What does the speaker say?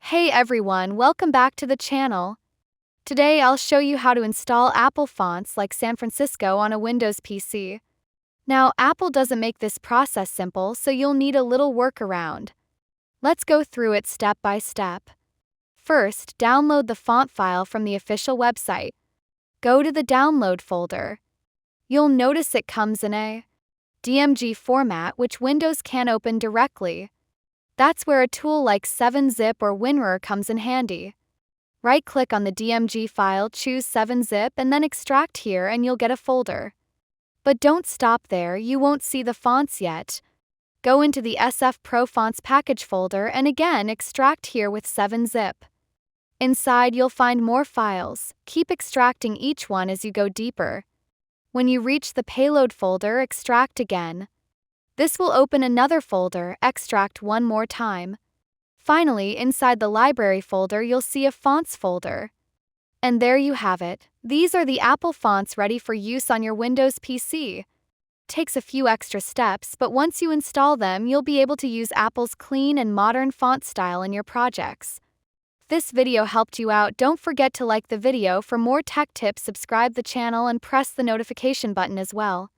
Hey everyone, welcome back to the channel. Today I'll show you how to install Apple fonts like San Francisco on a Windows PC. Now, Apple doesn't make this process simple, so you'll need a little workaround. Let's go through it step by step. First, download the font file from the official website. Go to the download folder. You'll notice it comes in a DMG format, which Windows can open directly. That's where a tool like 7-Zip or WinRAR comes in handy. Right-click on the DMG file, choose 7-Zip, and then extract here and you'll get a folder. But don't stop there, you won't see the fonts yet. Go into the SF Pro Fonts package folder and again extract here with 7-Zip. Inside you'll find more files. Keep extracting each one as you go deeper. When you reach the payload folder, extract again. This will open another folder, extract one more time. Finally, inside the library folder, you'll see a fonts folder. And there you have it. These are the Apple fonts ready for use on your Windows PC. Takes a few extra steps, but once you install them, you'll be able to use Apple's clean and modern font style in your projects. If this video helped you out, don't forget to like the video. For more tech tips, subscribe the channel and press the notification button as well.